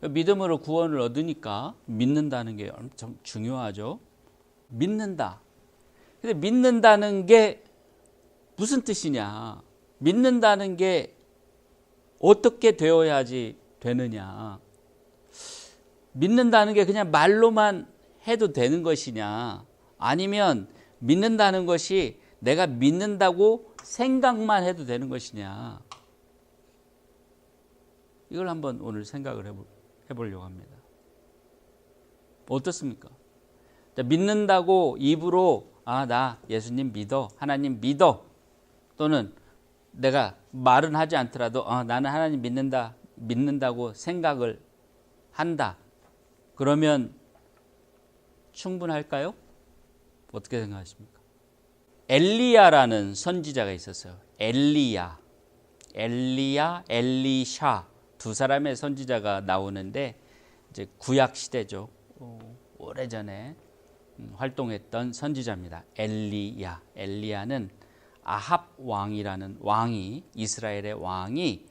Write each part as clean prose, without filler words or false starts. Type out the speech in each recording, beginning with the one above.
믿음으로 구원을 얻으니까 믿는다는 게 엄청 중요하죠. 믿는다. 근데 믿는다는 게 무슨 뜻이냐? 믿는다는 게 어떻게 되어야지 되느냐? 믿는다는 게 그냥 말로만 해도 되는 것이냐? 아니면 믿는다는 것이 내가 믿는다고 생각만 해도 되는 것이냐? 이걸 한번 오늘 생각을 해보려고 합니다. 어떻습니까? 믿는다고 입으로 나 예수님 믿어, 하나님 믿어, 또는 내가 말은 하지 않더라도 나는 하나님 믿는다고 생각을 한다. 그러면 충분할까요? 어떻게 생각하십니까? 엘리야라는 선지자가 있었어요. 엘리야, 엘리샤 두 사람의 선지자가 나오는데 이제 구약 시대죠. 오래전에 활동했던 선지자입니다. 엘리야는 아합 왕이라는 왕이, 이스라엘의 왕이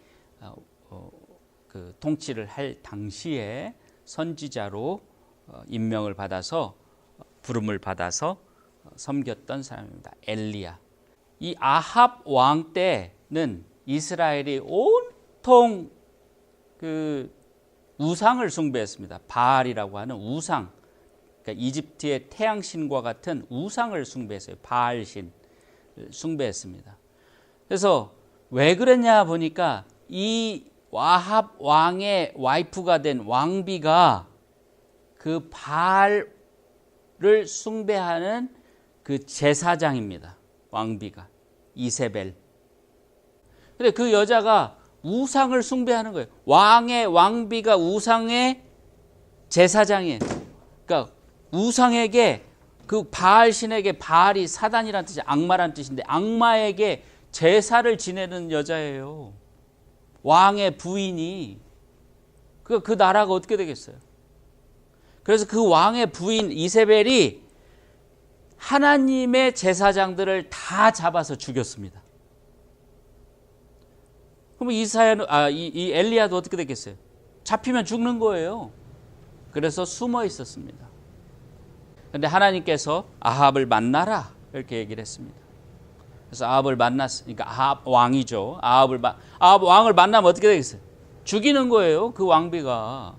그 통치를 할 당시에 선지자로 임명을 받아서, 부름을 받아서 섬겼던 사람입니다. 엘리야. 이 아합 왕 때는 이스라엘이 온통 그 우상을 숭배했습니다. 바알이라고 하는 우상, 그러니까 이집트의 태양신과 같은 우상을 숭배했어요. 바알신 숭배했습니다. 그래서 왜 그랬냐 보니까 이 아합 왕의 와이프가 된 왕비가 그 바알을 숭배하는 그 제사장입니다. 왕비가 이세벨. 근데 그 여자가 우상을 숭배하는 거예요. 왕비가 우상의 제사장이에요. 그러니까 우상에게, 그 바알 신에게, 바알이 사단이란 뜻이 악마란 뜻인데 악마에게 제사를 지내는 여자예요. 왕의 부인이. 그 나라가 어떻게 되겠어요? 그래서 그 왕의 부인 이세벨이 하나님의 제사장들을 다 잡아서 죽였습니다. 그럼 이 엘리야도 어떻게 되겠어요? 잡히면 죽는 거예요. 그래서 숨어 있었습니다. 그런데 하나님께서 아합을 만나라 이렇게 얘기를 했습니다. 그래서 아합을 만났으니까, 아합 왕이죠. 아합 왕을 만나면 어떻게 되겠어요? 죽이는 거예요. 그 왕비가.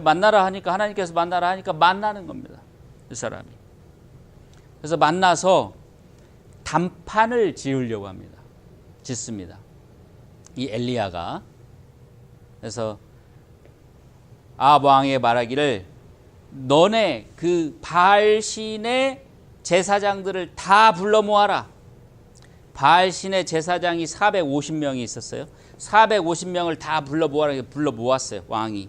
만나라 하니까, 하나님께서 만나라 하니까 만나는 겁니다. 그 사람이. 그래서 만나서 단판을 지으려고 합니다. 짓습니다. 이 엘리야가. 그래서 아합 왕에게 말하기를, 너네 그 바알신의 제사장들을 다 불러 모아라. 바알신의 제사장이 450명이 있었어요. 450명을 다 불러 모았어요, 왕이.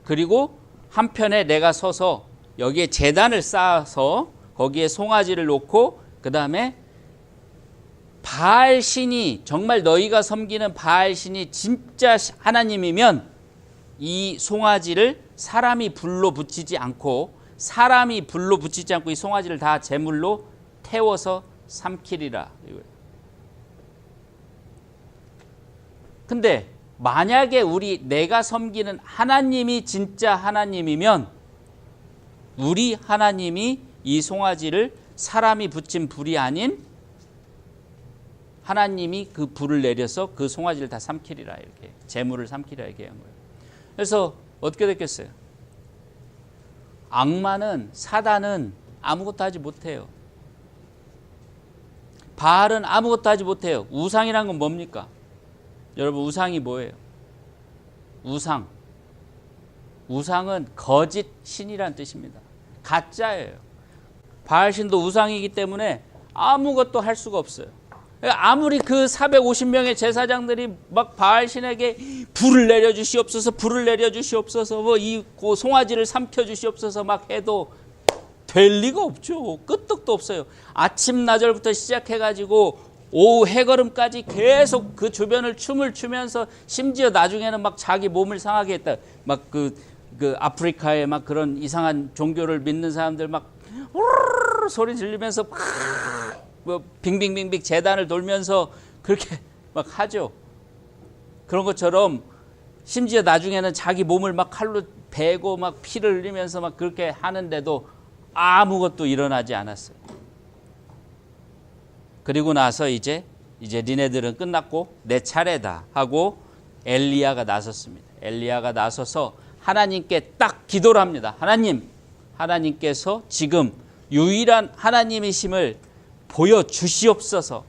그리고 한편에 내가 서서 여기에 제단을 쌓아서 거기에 송아지를 놓고, 그 다음에 바알신이, 정말 너희가 섬기는 바알신이 진짜 하나님이면 이 송아지를 사람이 불로 붙이지 않고 이 송아지를 다 제물로 태워서 삼키리라. 근데 만약에 내가 섬기는 하나님이 진짜 하나님이면 우리 하나님이 이 송아지를 사람이 붙인 불이 아닌 하나님이 그 불을 내려서 그 송아지를 다 삼키리라, 이렇게 제물을 삼키리라 이렇게 한 거예요. 그래서 어떻게 됐겠어요? 악마는, 사단은 아무것도 하지 못해요. 바알은 아무것도 하지 못해요. 우상이란 건 뭡니까? 여러분, 우상이 뭐예요? 우상은 거짓 신이란 뜻입니다. 가짜예요. 바알신도 우상이기 때문에 아무것도 할 수가 없어요. 아무리 그 450명의 제사장들이 막 바알신에게 불을 내려주시옵소서, 이 송아지를 삼켜주시옵소서 막 해도 될 리가 없죠. 끄떡도 없어요. 아침 나절부터 시작해가지고 오후 해걸음까지 계속 그 주변을 춤을 추면서, 심지어 나중에는 막 자기 몸을 상하게 했다. 막 그 아프리카에 막 그런 이상한 종교를 믿는 사람들 막 우르르 소리 지르면서 막 빙빙빙빙 재단을 돌면서 그렇게 막 하죠. 그런 것처럼 심지어 나중에는 자기 몸을 막 칼로 베고 막 피를 흘리면서 막 그렇게 하는데도 아무것도 일어나지 않았어요. 그리고 나서 이제 니네들은 끝났고 내 차례다 하고 엘리야가 나섰습니다. 엘리야가 나서서 하나님께 딱 기도를 합니다. 하나님께서 지금 유일한 하나님이심을 보여주시옵소서.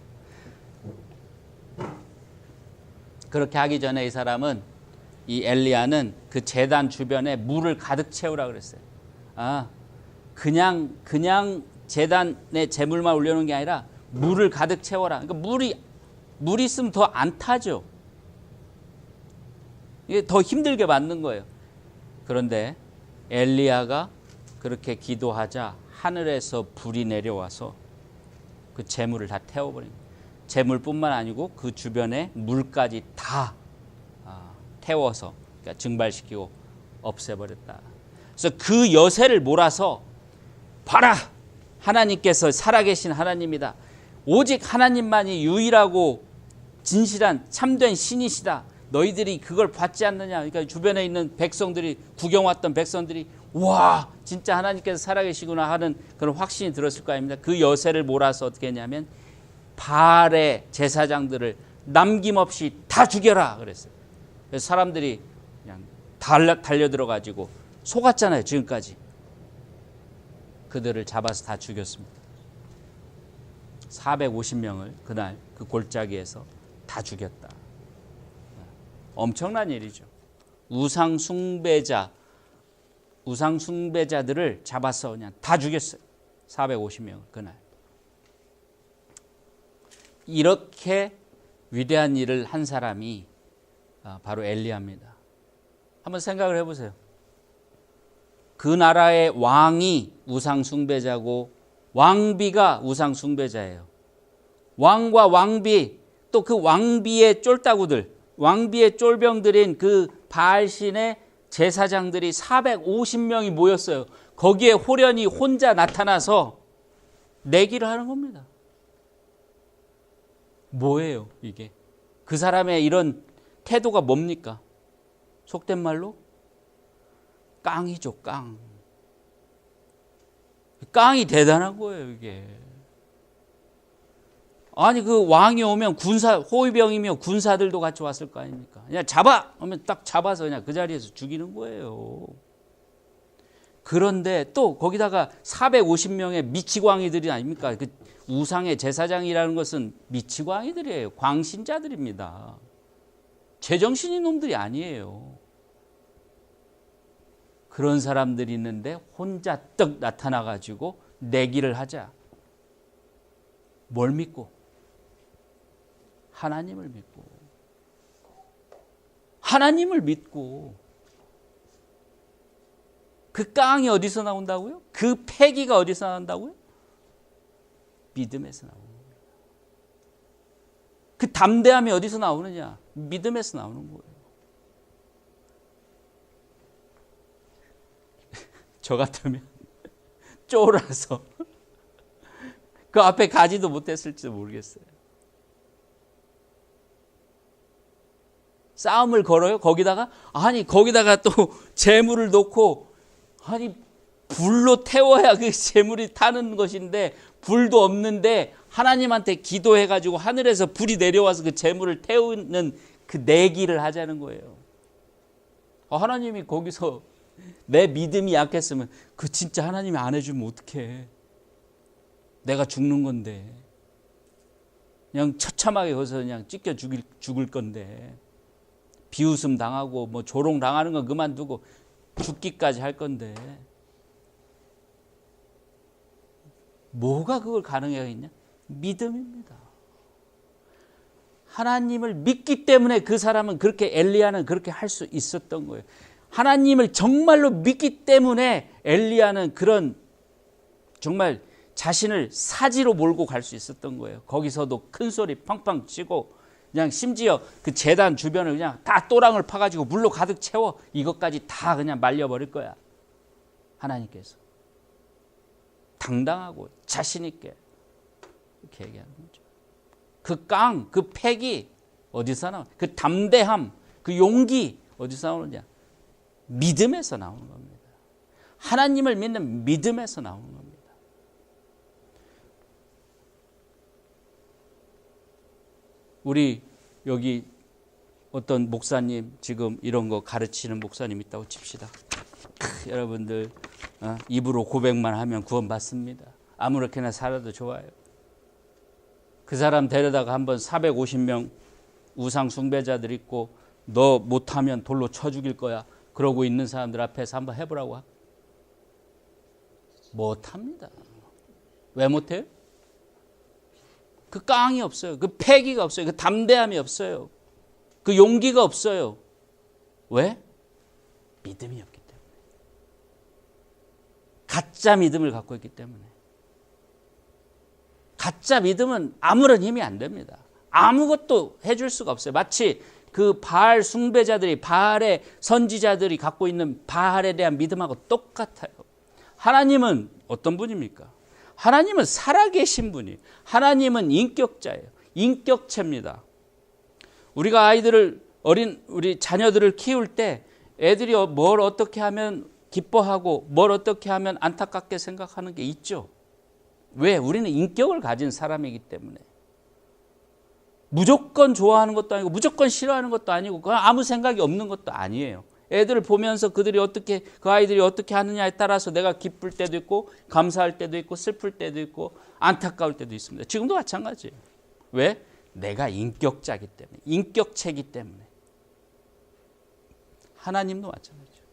그렇게 하기 전에 이 사람은, 이 엘리야는 그 제단 주변에 물을 가득 채우라 그랬어요. 그냥 제단에 제물만 올려놓은 게 아니라 물을 가득 채워라. 그러니까 물이 있으면 더 안 타죠. 이게 더 힘들게 만든 거예요. 그런데 엘리야가 그렇게 기도하자 하늘에서 불이 내려와서 그 제물을 다 태워버린 거예요. 제물뿐만 아니고 그 주변에 물까지 다 태워서, 그러니까 증발시키고 없애버렸다. 그래서 그 여세를 몰아서 봐라, 하나님께서 살아계신 하나님이다. 오직 하나님만이 유일하고 진실한 참된 신이시다. 너희들이 그걸 받지 않느냐. 그러니까 주변에 있는 백성들이, 구경 왔던 백성들이 와, 진짜 하나님께서 살아계시구나 하는 그런 확신이 들었을 거 아닙니까? 그 여세를 몰아서 어떻게 했냐면 바알의 제사장들을 남김없이 다 죽여라 그랬어요. 그래서 사람들이 그냥 달려들어가지고 속았잖아요. 지금까지. 그들을 잡아서 다 죽였습니다. 450명을 그날 그 골짜기에서 다 죽였다. 엄청난 일이죠. 우상 숭배자들을 잡아서 그냥 다 죽였어요. 450명을 그날. 이렇게 위대한 일을 한 사람이 바로 엘리야입니다. 한번 생각을 해보세요. 그 나라의 왕이 우상 숭배자고 왕비가 우상 숭배자예요. 왕과 왕비, 또 그 왕비의 쫄따구들, 왕비의 쫄병들인 그 바알신의 제사장들이 450명이 모였어요. 거기에 호련히 혼자 나타나서 내기를 하는 겁니다. 뭐예요, 이게? 그 사람의 이런 태도가 뭡니까? 속된 말로 깡이죠, 깡. 깡이 대단한 거예요, 이게. 아니, 그 왕이 오면 호위병이며 군사들도 같이 왔을 거 아닙니까? 그냥 잡아! 하면 딱 잡아서 그냥 그 자리에서 죽이는 거예요. 그런데 또 거기다가 450명의 미치광이들이 아닙니까? 그 우상의 제사장이라는 것은 미치광이들이에요. 광신자들입니다. 제정신인 놈들이 아니에요. 그런 사람들이 있는데 혼자 떡 나타나가지고 내기를 하자. 뭘 믿고? 하나님을 믿고. 하나님을 믿고. 그 깡이 어디서 나온다고요? 그 패기가 어디서 나온다고요? 믿음에서 나오는 겁니다. 그 담대함이 어디서 나오느냐? 믿음에서 나오는 거예요. 저 같으면 쫄아서 그 앞에 가지도 못했을지 모르겠어요. 싸움을 걸어요? 거기다가 또 재물을 놓고, 아니 불로 태워야 그 재물이 타는 것인데 불도 없는데 하나님한테 기도해가지고 하늘에서 불이 내려와서 그 재물을 태우는 그 내기를 하자는 거예요. 하나님이 거기서 내 믿음이 약했으면 그 진짜 하나님이 안 해주면 어떡해. 내가 죽는 건데. 그냥 처참하게 거기서 그냥 찢겨 죽을 건데. 비웃음 당하고 뭐 조롱 당하는 건 그만두고 죽기까지 할 건데. 뭐가 그걸 가능하겠냐? 믿음입니다. 하나님을 믿기 때문에 그 사람은 그렇게, 엘리야는 그렇게 할 수 있었던 거예요. 하나님을 정말로 믿기 때문에 엘리야는 그런 정말 자신을 사지로 몰고 갈 수 있었던 거예요. 거기서도 큰 소리 팡팡 치고 그냥 심지어 그 제단 주변을 그냥 다 또랑을 파가지고 물로 가득 채워 이것까지 다 그냥 말려버릴 거야. 하나님께서. 당당하고 자신 있게 이렇게 얘기하는 거죠. 그 깡, 그 패기 어디서 나와? 그 담대함, 그 용기 어디서 나오느냐? 믿음에서 나오는 겁니다. 하나님을 믿는 믿음에서 나오는 겁니다. 우리 여기 어떤 목사님 지금 이런 거 가르치는 목사님 있다고 칩시다. 여러분들 입으로 고백만 하면 구원받습니다. 아무렇게나 살아도 좋아요. 그 사람 데려다가 한번 450명 우상 숭배자들 있고 너 못하면 돌로 쳐 죽일 거야. 그러고 있는 사람들 앞에서 한번 해보라고. 못합니다. 왜 못해요? 그 깡이 없어요. 그 패기가 없어요. 그 담대함이 없어요. 그 용기가 없어요. 왜? 믿음이 없기 때문에. 가짜 믿음을 갖고 있기 때문에. 가짜 믿음은 아무런 힘이 안 됩니다. 아무것도 해줄 수가 없어요. 마치 그 바알 숭배자들이, 바알의 선지자들이 갖고 있는 바알에 대한 믿음하고 똑같아요. 하나님은 어떤 분입니까? 하나님은 살아계신 분이에요. 하나님은 인격자예요. 인격체입니다. 우리가 우리 자녀들을 키울 때 애들이 뭘 어떻게 하면 기뻐하고 뭘 어떻게 하면 안타깝게 생각하는 게 있죠. 왜? 우리는 인격을 가진 사람이기 때문에. 무조건 좋아하는 것도 아니고 무조건 싫어하는 것도 아니고 그냥 아무 생각이 없는 것도 아니에요. 애들을 보면서 그 아이들이 어떻게 하느냐에 따라서 내가 기쁠 때도 있고 감사할 때도 있고 슬플 때도 있고 안타까울 때도 있습니다. 지금도 마찬가지예요. 왜? 내가 인격자이기 때문에, 인격체이기 때문에. 하나님도 마찬가지죠.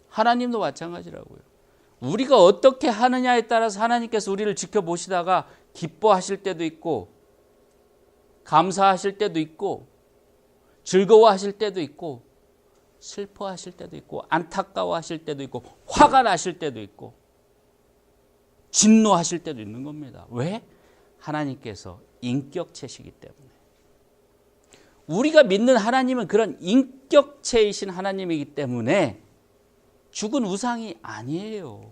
하나님도 마찬가지라고요. 우리가 어떻게 하느냐에 따라서 하나님께서 우리를 지켜보시다가 기뻐하실 때도 있고 감사하실 때도 있고 즐거워하실 때도 있고 슬퍼하실 때도 있고 안타까워하실 때도 있고 화가 나실 때도 있고 진노하실 때도 있는 겁니다. 왜? 하나님께서 인격체시기 때문에. 우리가 믿는 하나님은 그런 인격체이신 하나님이기 때문에 죽은 우상이 아니에요.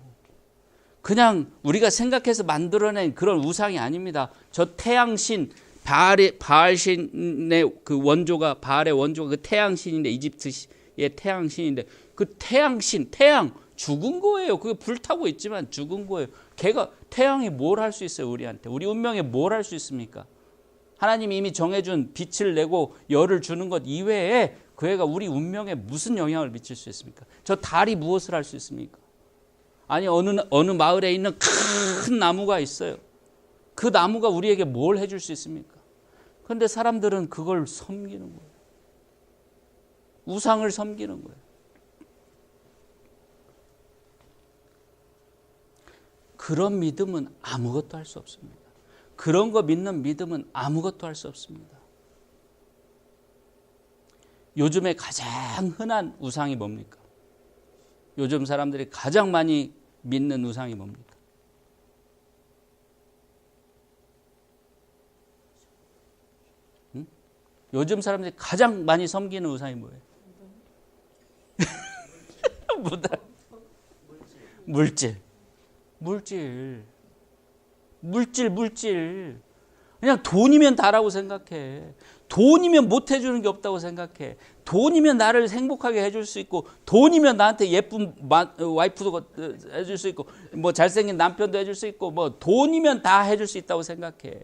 그냥 우리가 생각해서 만들어낸 그런 우상이 아닙니다. 저 태양신, 바알신의 그 원조가, 바알의 원조가 그 태양신인데, 이집트의 태양신인데, 그 태양신, 태양 죽은 거예요. 그게 불타고 있지만 죽은 거예요. 태양이 뭘 할 수 있어요, 우리한테? 우리 운명에 뭘 할 수 있습니까? 하나님이 이미 정해준 빛을 내고 열을 주는 것 이외에 그 애가 우리 운명에 무슨 영향을 미칠 수 있습니까? 저 달이 무엇을 할 수 있습니까? 아니 어느 마을에 있는 큰 나무가 있어요. 그 나무가 우리에게 뭘 해줄 수 있습니까? 그런데 사람들은 그걸 섬기는 거예요. 우상을 섬기는 거예요. 그런 믿음은 아무것도 할 수 없습니다. 그런 거 믿는 믿음은 아무것도 할 수 없습니다. 요즘에 가장 흔한 우상이 뭡니까? 요즘 사람들이 가장 많이 믿는 우상이 뭡니까? 응? 요즘 사람들이 가장 많이 섬기는 우상이 뭐예요? 뭐다? 물질. 그냥 돈이면 다라고 생각해. 돈이면 못 해주는 게 없다고 생각해. 돈이면 나를 행복하게 해줄 수 있고, 돈이면 나한테 예쁜 와이프도 해줄 수 있고, 뭐 잘생긴 남편도 해줄 수 있고, 뭐 돈이면 다 해줄 수 있다고 생각해.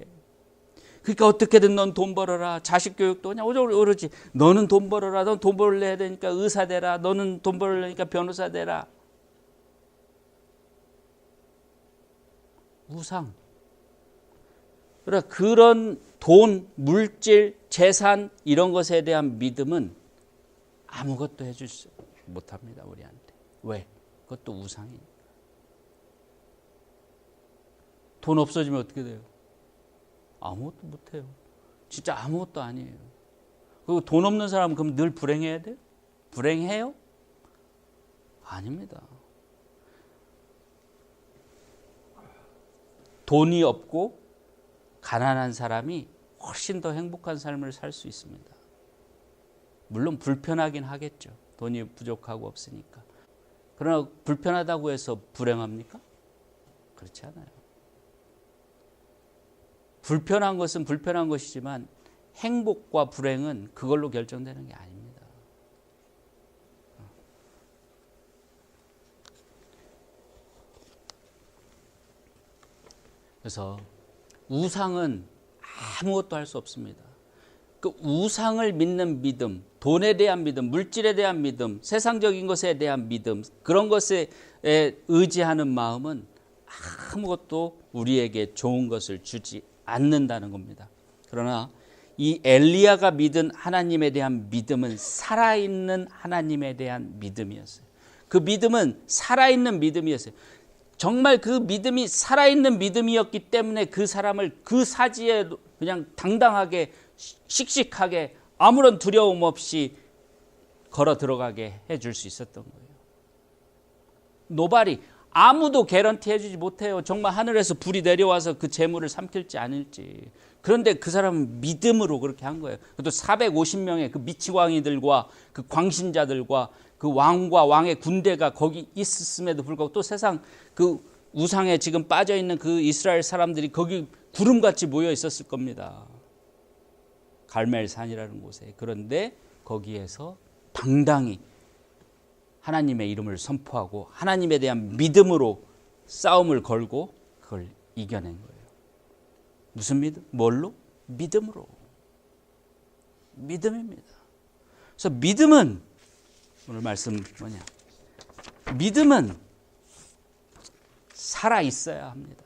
그러니까 어떻게든 넌 돈 벌어라. 자식 교육도 그냥 오로지 너는 돈 벌어라. 넌 돈 벌어야 되니까 의사 되라. 너는 돈 벌으려니까 변호사 되라. 우상. 그런 돈, 물질, 재산 이런 것에 대한 믿음은 아무것도 해줄 수 못합니다. 우리한테. 왜? 그것도 우상이니까. 돈 없어지면 어떻게 돼요? 아무것도 못해요. 진짜 아무것도 아니에요. 그리고 돈 없는 사람은 그럼 늘 불행해야 돼요? 불행해요? 아닙니다. 돈이 없고 가난한 사람이 훨씬 더 행복한 삶을 살 수 있습니다. 물론 불편하긴 하겠죠. 돈이 부족하고 없으니까. 그러나 불편하다고 해서 불행합니까? 그렇지 않아요. 불편한 것은 불편한 것이지만 행복과 불행은 그걸로 결정되는 게 아닙니다. 그래서 우상은 아무것도 할 수 없습니다. 그 우상을 믿는 믿음, 돈에 대한 믿음, 물질에 대한 믿음, 세상적인 것에 대한 믿음, 그런 것에 의지하는 마음은 아무것도 우리에게 좋은 것을 주지 않는다는 겁니다. 그러나 이 엘리야가 믿은 하나님에 대한 믿음은 살아있는 하나님에 대한 믿음이었어요. 그 믿음은 살아있는 믿음이었어요. 정말 그 믿음이 살아있는 믿음이었기 때문에 그 사람을 그 사지에 그냥 당당하게 씩씩하게 아무런 두려움 없이 걸어 들어가게 해줄 수 있었던 거예요. 노발이 아무도 개런티 해주지 못해요. 정말 하늘에서 불이 내려와서 그 재물을 삼킬지 아닐지. 그런데 그 사람은 믿음으로 그렇게 한 거예요. 그것도 450명의 그 미치광이들과 그 광신자들과 그 왕과 왕의 군대가 거기 있었음에도 불구하고 또 세상 그 우상에 지금 빠져 있는 그 이스라엘 사람들이 거기 구름같이 모여 있었을 겁니다. 갈멜산이라는 곳에. 그런데 거기에서 당당히 하나님의 이름을 선포하고 하나님에 대한 믿음으로 싸움을 걸고 그걸 이겨낸 거예요. 무슨 믿음? 뭘로? 믿음으로. 믿음입니다. 그래서 믿음은 오늘 말씀 뭐냐? 믿음은 살아 있어야 합니다.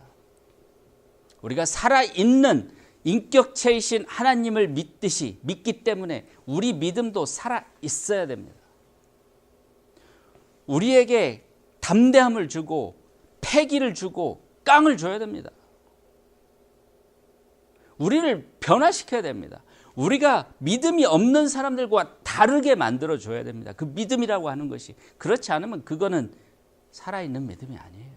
우리가 살아 있는 인격체이신 하나님을 믿기 때문에 우리 믿음도 살아 있어야 됩니다. 우리에게 담대함을 주고 패기를 주고 깡을 줘야 됩니다. 우리를 변화시켜야 됩니다. 우리가 믿음이 없는 사람들과 다르게 만들어 줘야 됩니다. 그 믿음이라고 하는 것이. 그렇지 않으면 그거는 살아있는 믿음이 아니에요.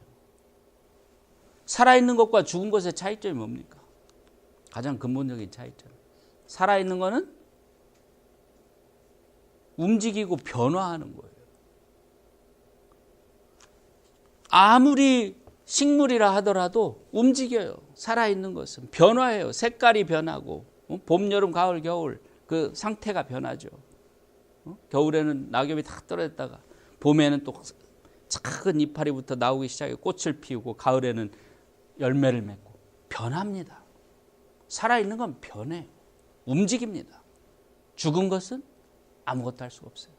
살아있는 것과 죽은 것의 차이점이 뭡니까? 가장 근본적인 차이점. 살아있는 것은 움직이고 변화하는 거예요. 아무리 식물이라 하더라도 움직여요. 살아있는 것은 변화해요. 색깔이 변하고 봄, 여름, 가을, 겨울 그 상태가 변하죠. 겨울에는 낙엽이 다 떨어졌다가 봄에는 또 작은 이파리부터 나오기 시작해 꽃을 피우고 가을에는 열매를 맺고 변합니다. 살아있는 건 변해요. 움직입니다. 죽은 것은 아무것도 할 수가 없어요.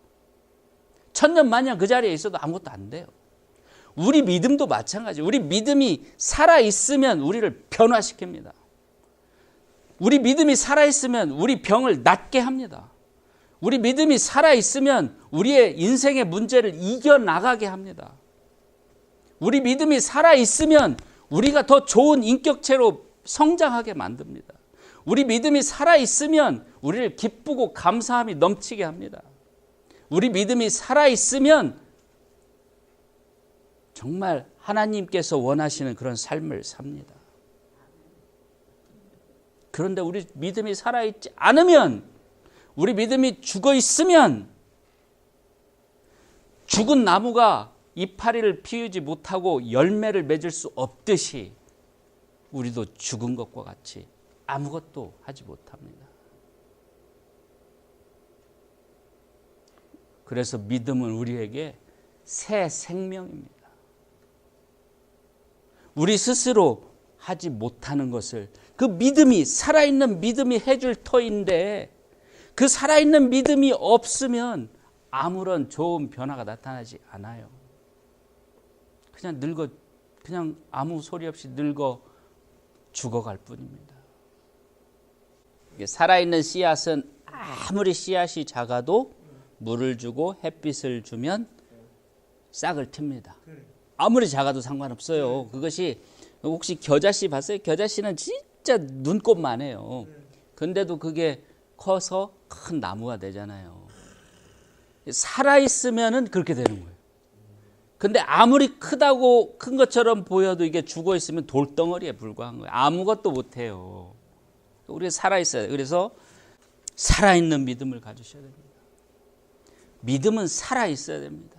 천년만년 그 자리에 있어도 아무것도 안 돼요. 우리 믿음도 마찬가지예요. 우리 믿음이 살아있으면 우리를 변화시킵니다. 우리 믿음이 살아있으면 우리 병을 낫게 합니다. 우리 믿음이 살아있으면 우리의 인생의 문제를 이겨나가게 합니다. 우리 믿음이 살아있으면 우리가 더 좋은 인격체로 성장하게 만듭니다. 우리 믿음이 살아있으면 우리를 기쁘고 감사함이 넘치게 합니다. 우리 믿음이 살아있으면 정말 하나님께서 원하시는 그런 삶을 삽니다. 그런데 우리 믿음이 살아있지 않으면, 우리 믿음이 죽어 있으면 죽은 나무가 이파리를 피우지 못하고 열매를 맺을 수 없듯이 우리도 죽은 것과 같이 아무것도 하지 못합니다. 그래서 믿음은 우리에게 새 생명입니다. 우리 스스로 하지 못하는 것을, 그 믿음이, 살아있는 믿음이 해줄 터인데 그 살아있는 믿음이 없으면 아무런 좋은 변화가 나타나지 않아요. 그냥 아무 소리 없이 늙어 죽어갈 뿐입니다. 살아있는 씨앗은 아무리 씨앗이 작아도 물을 주고 햇빛을 주면 싹을 틉니다. 아무리 작아도 상관없어요. 그것이 혹시 겨자씨 봤어요? 겨자씨는 진짜 눈꽃만 해요. 근데도 그게 커서 큰 나무가 되잖아요. 살아있으면은 그렇게 되는 거예요. 근데 아무리 크다고 큰 것처럼 보여도 이게 죽어 있으면 돌덩어리에 불과한 거예요. 아무것도 못해요. 우리가 살아있어야 돼요. 그래서 살아있는 믿음을 가지셔야 됩니다. 믿음은 살아있어야 됩니다.